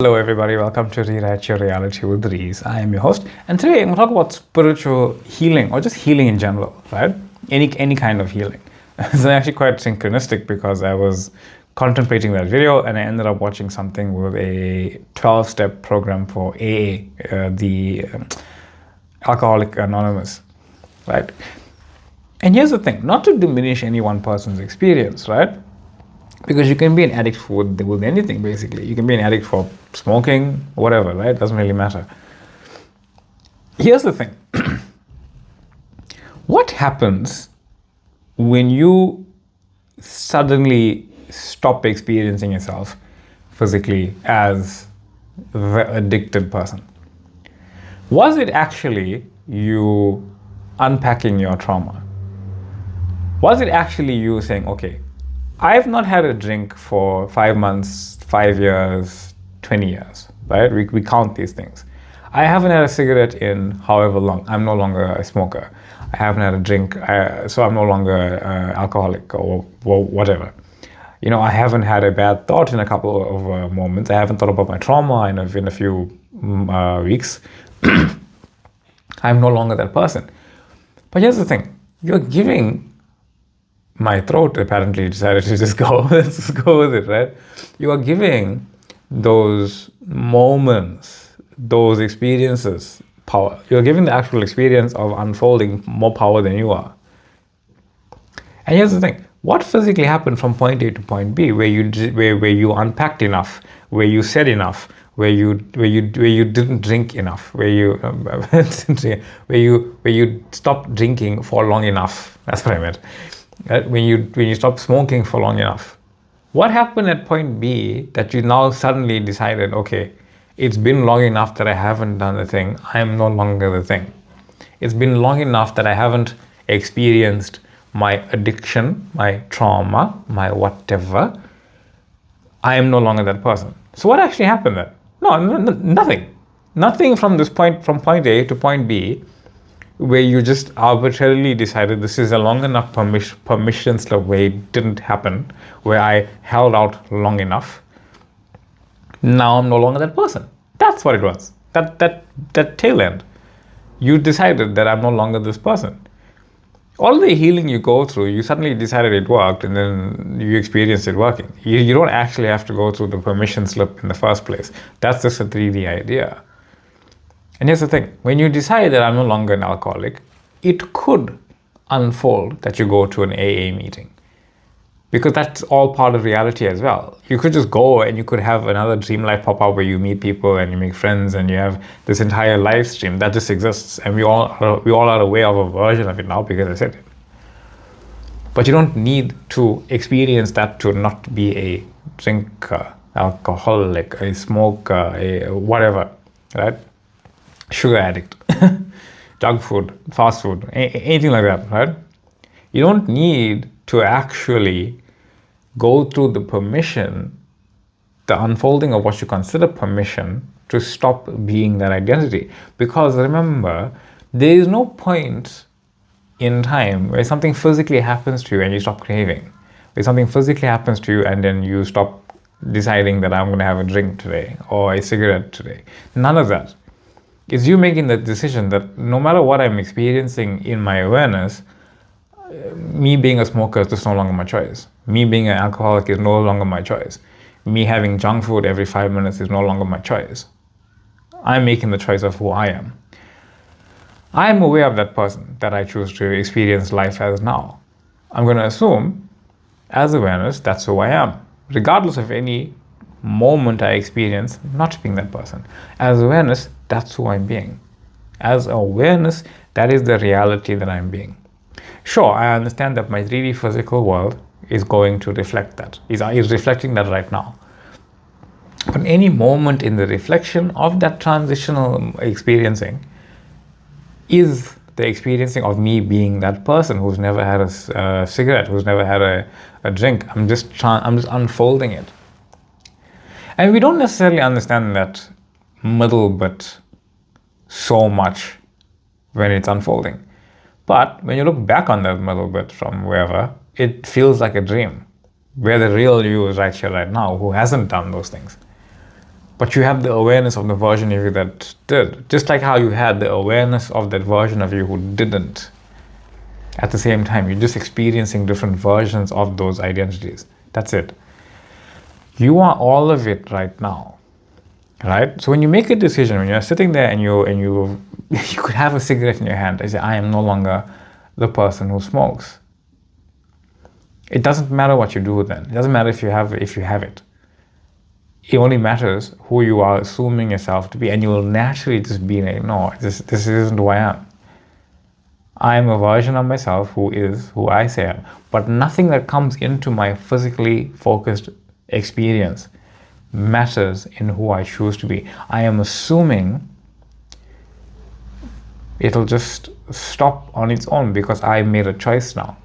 Hello, everybody. Welcome to Rewrite Your Reality with Reese. I am your host, and today I'm going to talk about spiritual healing or just healing in general, right? Any kind of healing. It's actually quite synchronistic because I was contemplating that video and I ended up watching something with a 12-step program for AA, the Alcoholic Anonymous, right? And here's the thing: not to diminish any one person's experience, right? Because you can be an addict with anything, basically. You can be an addict for smoking, whatever, right? Doesn't really matter. Here's the thing. What happens when you suddenly stop experiencing yourself physically as the addicted person? Was it actually you unpacking your trauma? Was it actually you saying, okay, I've not had a drink for 5 months, 5 years, 20 years, right? We count these things. I haven't had a cigarette in however long. I'm no longer a smoker. I haven't had a drink, so I'm no longer alcoholic or whatever. You know, I haven't had a bad thought in a couple of moments. I haven't thought about my trauma in a few weeks. I'm no longer that person. But here's the thing. You're giving... My throat apparently decided to just go. Let's just go with it, right? You are giving those moments, those experiences, power. You're giving the actual experience of unfolding more power than you are. And here's the thing: what physically happened from point A to point B, where you unpacked enough, where you said enough, where you didn't drink enough, where you stopped drinking for long enough. That's what I meant. When you stop smoking for long enough, what happened at point B that you now suddenly decided, okay, it's been long enough that I haven't done the thing. I am no longer the thing. It's been long enough that I haven't experienced my addiction, my trauma, my whatever. I am no longer that person. So what actually happened then? No, nothing. Nothing from this point, from point A to point B, where you just arbitrarily decided this is a long enough permission slip where it didn't happen, where I held out long enough. Now I'm no longer that person. That's what it was. That tail end. You decided that I'm no longer this person. All the healing you go through, you suddenly decided it worked and then you experienced it working. You don't actually have to go through the permission slip in the first place. That's just a 3D idea. And here's the thing, when you decide that I'm no longer an alcoholic, it could unfold that you go to an AA meeting. Because that's all part of reality as well. You could just go and you could have another dream life pop up where you meet people and you make friends and you have this entire live stream that just exists. And we all are aware of a version of it now because I said it. But you don't need to experience that to not be a drinker, alcoholic, a smoker, a whatever, right? Sugar addict, junk food, fast food, anything like that, right? You don't need to actually go through the permission, the unfolding of what you consider permission, to stop being that identity. Because remember, there is no point in time where something physically happens to you and you stop craving. Where something physically happens to you and then you stop deciding that I'm going to have a drink today or a cigarette today. None of that. It's you making the decision that no matter what I'm experiencing in my awareness, me being a smoker is just no longer my choice. Me being an alcoholic is no longer my choice. Me having junk food every 5 minutes is no longer my choice. I'm making the choice of who I am. I'm aware of that person that I choose to experience life as now. I'm going to assume, as awareness, that's who I am, regardless of any moment I experience not being that person. As awareness, that's who I'm being. As awareness, that is the reality that I'm being. Sure, I understand that my 3D physical world is going to reflect that, is reflecting that right now. But any moment in the reflection of that transitional experiencing is the experiencing of me being that person who's never had a cigarette, who's never had a drink. I'm just unfolding it. And we don't necessarily understand that middle bit so much when it's unfolding. But when you look back on that middle bit from wherever, it feels like a dream, where the real you is right here, right now, who hasn't done those things. But you have the awareness of the version of you that did. Just like how you had the awareness of that version of you who didn't. At the same time, you're just experiencing different versions of those identities. That's it. You are all of it right now. Right? So when you make a decision, when you're sitting there and you could have a cigarette in your hand, and say, I am no longer the person who smokes. It doesn't matter what you do then. It doesn't matter if you have it. It only matters who you are assuming yourself to be, and you will naturally just be like, no, this isn't who I am. I am a version of myself who is who I say I am. But nothing that comes into my physically focused experience matters in who I choose to be. I am assuming it'll just stop on its own because I made a choice now.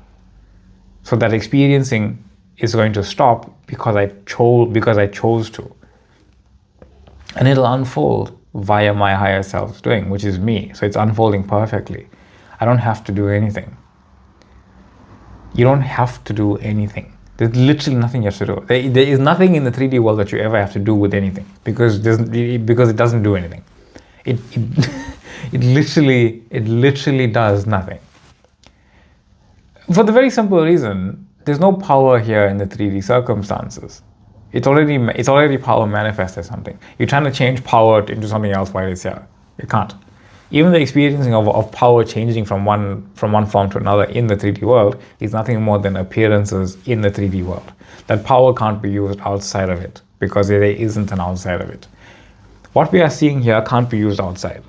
So that experiencing is going to stop because I chose to. And it'll unfold via my higher self's doing, which is me. So it's unfolding perfectly. I don't have to do anything. You don't have to do anything. There's literally nothing you have to do. There is nothing in the 3D world that you ever have to do with anything because it doesn't do anything. It literally does nothing. For the very simple reason, there's no power here in the 3D circumstances. It's already power manifest as something. You're trying to change power into something else while it's here. You can't. Even the experiencing of power changing from one form to another in the 3D world is nothing more than appearances in the 3D world. That power can't be used outside of it because there isn't an outside of it. What we are seeing here can't be used outside.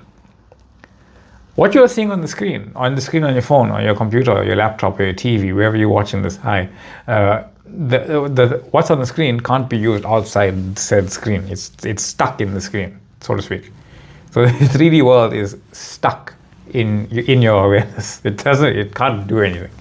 What you are seeing on the screen on your phone, or your computer, or your laptop, or your TV, wherever you're watching this, what's on the screen can't be used outside said screen. It's stuck in the screen, so to speak. So the 3D world is stuck in your awareness. It can't do anything.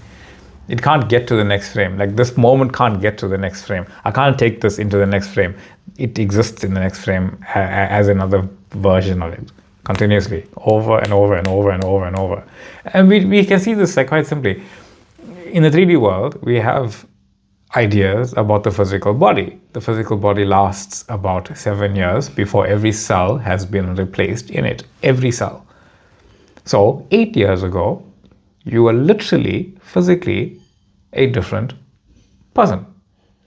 It can't get to the next frame. Like this moment can't get to the next frame. I can't take this into the next frame. It exists in the next frame as another version of it, continuously, over and over and over and over and over. And we can see this like quite simply. In the 3D world, we have ideas about the physical body. The physical body lasts about 7 years before every cell has been replaced in it. Every cell. So 8 years ago, you were literally, physically, a different person.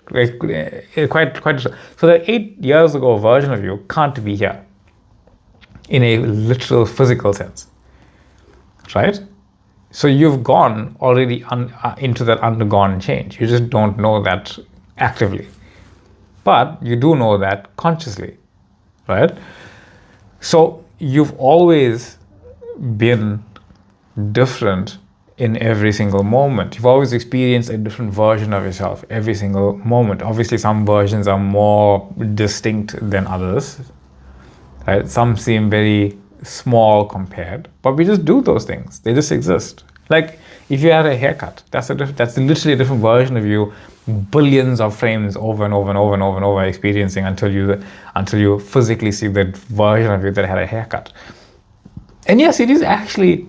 Quite. So the 8 years ago version of you can't be here in a literal physical sense, right? So you've gone already into that undergone change. You just don't know that actively. But you do know that consciously, right? So you've always been different in every single moment. You've always experienced a different version of yourself every single moment. Obviously, some versions are more distinct than others, right? Some seem very small compared, but we just do those things. They just exist. Like if you had a haircut, that's literally a different version of you, billions of frames over and over and over and over and over experiencing until you physically see that version of you that had a haircut. And yes, it is actually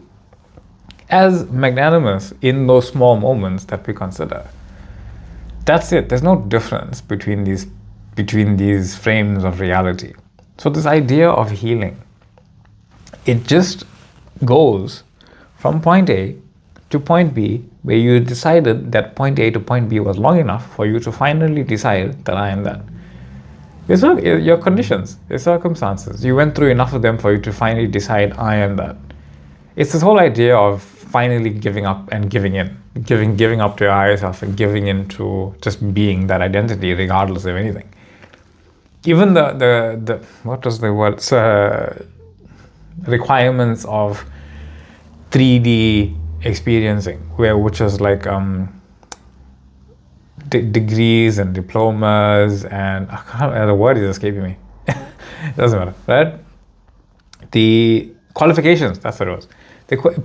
as magnanimous in those small moments that we consider. That's it. There's no difference between these frames of reality. So this idea of healing, it just goes from point A to point B, where you decided that point A to point B was long enough for you to finally decide that I am that. Your conditions, your circumstances, you went through enough of them for you to finally decide I am that. It's this whole idea of finally giving up and giving in, giving up to your higher self and giving in to just being that identity regardless of anything. Even the what was the word? Requirements of 3D experiencing, which is like degrees and diplomas and the word is escaping me. It doesn't matter, right? The qualifications, that's what it was.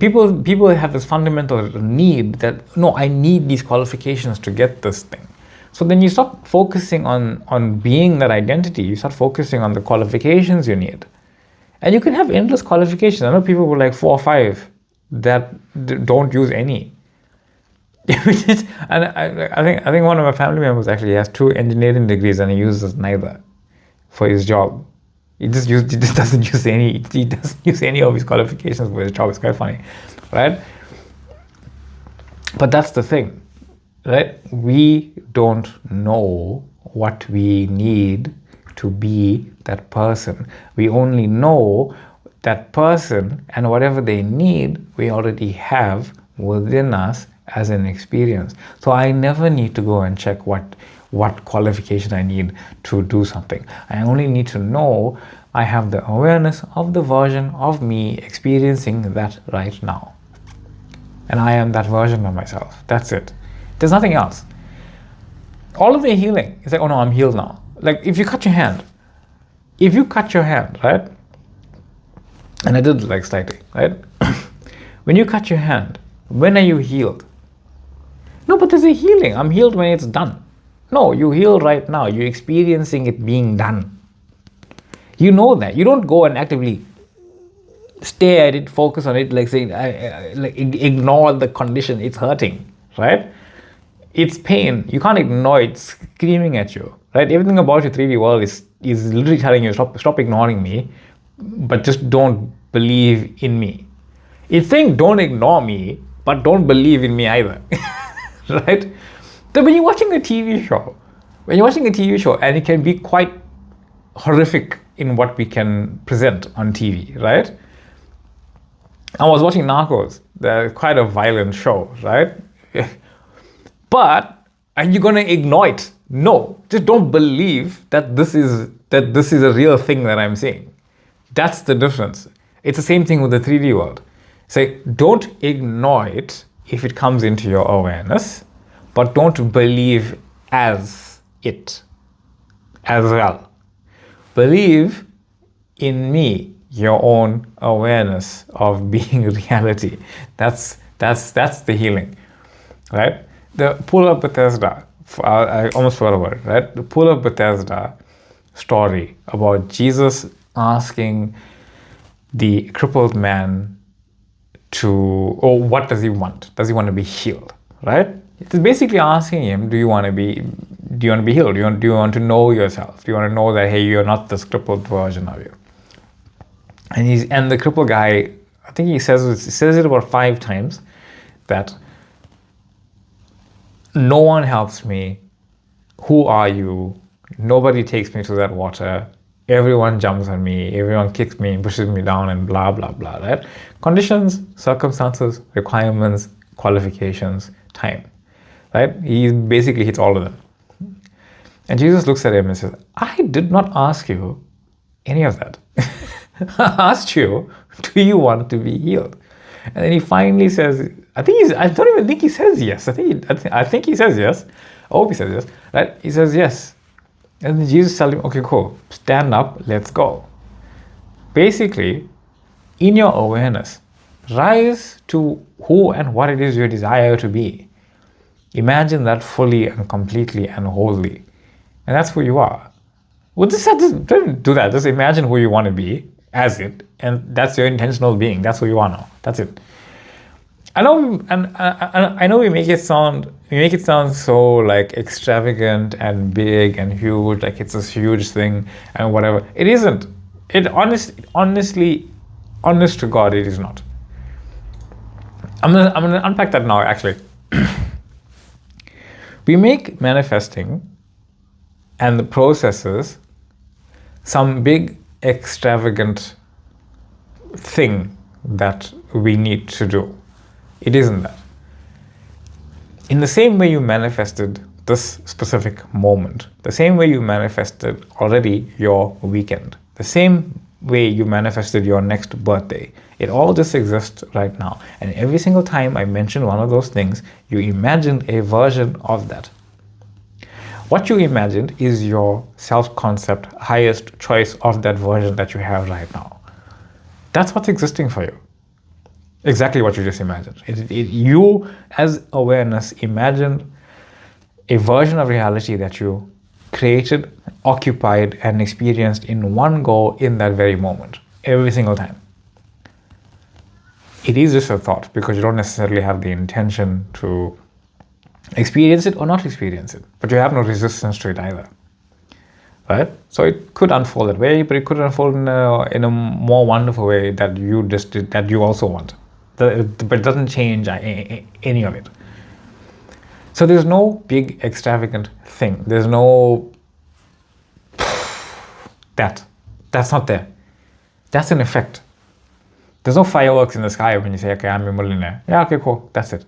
People have this fundamental need that, no, I need these qualifications to get this thing. So then you stop focusing on being that identity. You start focusing on the qualifications you need. And you can have endless qualifications. I know people with like 4 or 5 that don't use any. And I think one of my family members actually has 2 engineering degrees and he uses neither for his job. He just doesn't use any of his qualifications for his job. It's quite funny, right? But that's the thing, right? We don't know what we need to be that person. We only know that person, and whatever they need, we already have within us as an experience. So I never need to go and check what qualification I need to do something. I only need to know I have the awareness of the version of me experiencing that right now. And I am that version of myself. That's it. There's nothing else. All of the healing is like, oh no, I'm healed now. Like if you cut your hand, right? And I did like slightly, right? When you cut your hand, when are you healed? No, but there's a healing. I'm healed when it's done. No, you heal right now. You're experiencing it being done. You know that. You don't go and actively stare at it, focus on it, like saying, like ignore the condition. It's hurting, right? It's pain. You can't ignore it screaming at you, right? Everything about your 3D world is literally telling you, stop ignoring me, but just don't believe in me. It's saying don't ignore me, but don't believe in me either, right? So when you're watching a TV show, and it can be quite horrific in what we can present on TV, right? I was watching Narcos. They're quite a violent show, right? But are you gonna ignore it? No, just don't believe that this is a real thing that I'm seeing. That's the difference. It's the same thing with the 3D world. Say, don't ignore it if it comes into your awareness, but don't believe as it as well. Believe in me, your own awareness of being reality. That's the healing, right? The Pool of Bethesda, I almost forgot about it, right? The Pool of Bethesda story about Jesus asking the crippled man what does he want? Does he want to be healed, right? It's basically asking him, do you want to be healed? Do you want to know yourself? Do you want to know that, hey, you're not this crippled version of you? And the crippled guy, I think he says it about 5 times, that no one helps me. Who are you? Nobody takes me to that water. Everyone jumps on me. Everyone kicks me and pushes me down and blah, blah, blah, right? Conditions, circumstances, requirements, qualifications, time, right? He basically hits all of them. And Jesus looks at him and says, I did not ask you any of that. I asked you, do you want to be healed? And then he finally says, I don't even think he says yes. I think he says yes. I hope he says yes, right? He says yes. And then Jesus tells him, okay, cool, stand up, let's go. Basically, in your awareness, rise to who and what it is you desire to be. Imagine that fully and completely and wholly. And that's who you are. Well, don't do that. Just imagine who you want to be as it, and that's your intentional being. That's who you are now. That's it. I know we make it sound so like extravagant and big and huge, like it's this huge thing and whatever. It isn't. Honestly, honest to God, it is not. I'm gonna unpack that now. Actually, we make manifesting and the processes some big extravagant thing that we need to do. It isn't that. In the same way you manifested this specific moment, the same way you manifested already your weekend, the same way you manifested your next birthday, it all just exists right now. And every single time I mention one of those things, you imagined a version of that. What you imagined is your self-concept, highest choice of that version that you have right now. That's what's existing for you. Exactly what you just imagined. You, as awareness, imagined a version of reality that you created, occupied, and experienced in one go in that very moment, every single time. It is just a thought because you don't necessarily have the intention to experience it or not experience it, but you have no resistance to it either. right? So it could unfold that way, but it could unfold in a more wonderful way that you also want. But it doesn't change any of it. So there's no big extravagant thing. There's no that's not there. That's an effect. There's no fireworks in the sky when you say, okay, I'm a millionaire. Yeah, okay, cool. That's it.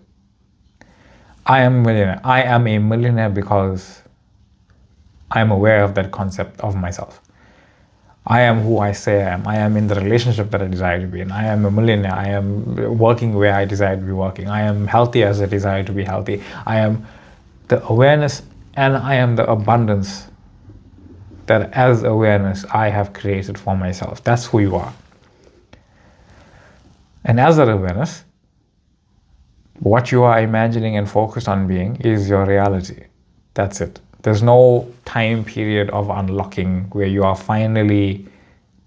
I am a millionaire. I am a millionaire because I am aware of that concept of myself. I am who I say I am. I am in the relationship that I desire to be in. I am a millionaire. I am working where I desire to be working. I am healthy as I desire to be healthy. I am the awareness and I am the abundance that as awareness I have created for myself. That's who you are. And as that awareness, what you are imagining and focused on being is your reality. That's it. There's no time period of unlocking where you are finally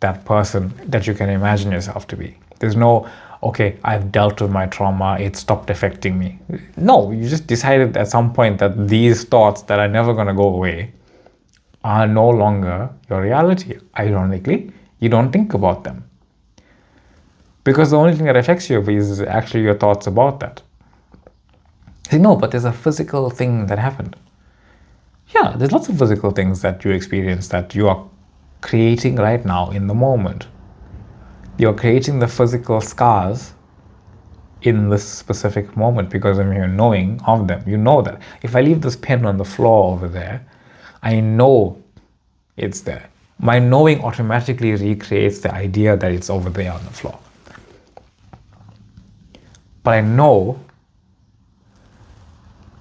that person that you can imagine yourself to be. There's no, okay, I've dealt with my trauma, it stopped affecting me. No, you just decided at some point that these thoughts that are never going to go away are no longer your reality. Ironically, you don't think about them. Because the only thing that affects you is actually your thoughts about that. You say, no, but there's a physical thing that happened. Yeah, there's lots of physical things that you experience that you are creating right now in the moment. You're creating the physical scars in this specific moment because of your knowing of them. You know that. If I leave this pen on the floor over there, I know it's there. My knowing automatically recreates the idea that it's over there on the floor. But I know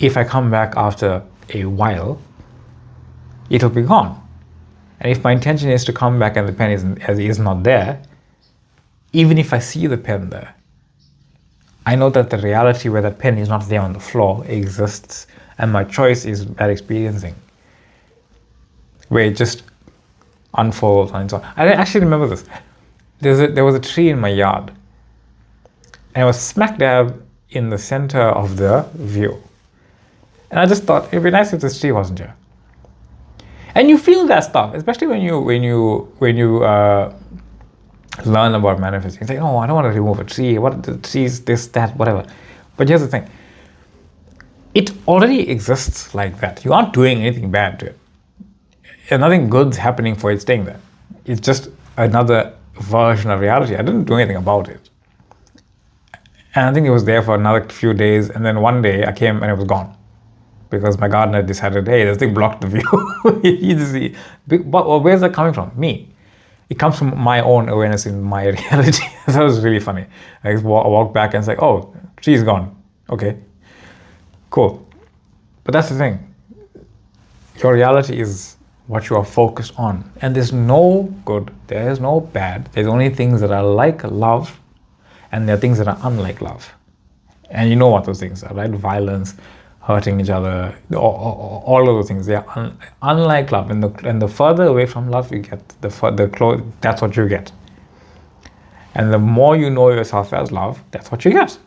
if I come back after a while, it'll be gone. And if my intention is to come back and the pen is not there, even if I see the pen there, I know that the reality where that pen is not there on the floor exists, and my choice is that experiencing, where it just unfolds on its own. I actually remember this. There was a tree in my yard, and it was smack dab in the center of the view. And I just thought it'd be nice if this tree wasn't here. And you feel that stuff, especially when you learn about manifesting. It's like, oh, I don't want to remove a tree. What the trees, this, that, whatever. But here's the thing. It already exists like that. You aren't doing anything bad to it. And nothing good's happening for it staying there. It's just another version of reality. I didn't do anything about it. And I think it was there for another few days. And then one day I came and it was gone. Because my gardener decided, hey, this thing blocked the view. But where's that coming from? Me. It comes from my own awareness in my reality. That was really funny. I walked back and said, oh, tree's gone. Okay, cool. But that's the thing. Your reality is what you are focused on. And there's no good, there's no bad. There's only things that are like love, and there are things that are unlike love. And you know what those things are, right? Violence, hurting each other, all of those things. They are unlike love. And the further away from love you get, the close, that's what you get. And the more you know yourself as love, that's what you get.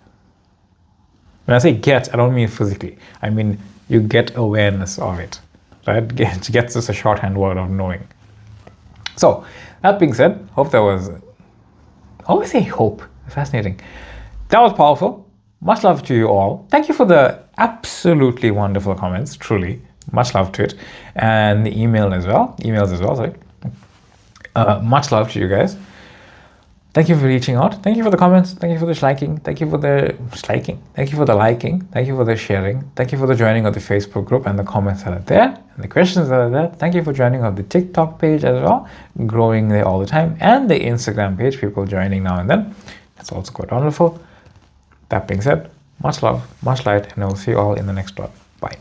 When I say get, I don't mean physically. I mean you get awareness of it. Right? Gets is a shorthand word of knowing. So, that being said, hope that was... I always say hope. Fascinating. That was powerful. Much love to you all. Thank you for the absolutely wonderful comments, truly. Much love to it. And the emails as well, sorry. Much love to you guys. Thank you for reaching out. Thank you for the comments. Thank you for the liking. Thank you for the liking. Thank you for the liking. Thank you for the sharing. Thank you for the joining of the Facebook group and the comments that are there and the questions that are there. Thank you for joining of the TikTok page as well, growing there all the time, and the Instagram page, people joining now and then. That's also quite wonderful. That being said, much love, much light, and I will see you all in the next one. Bye.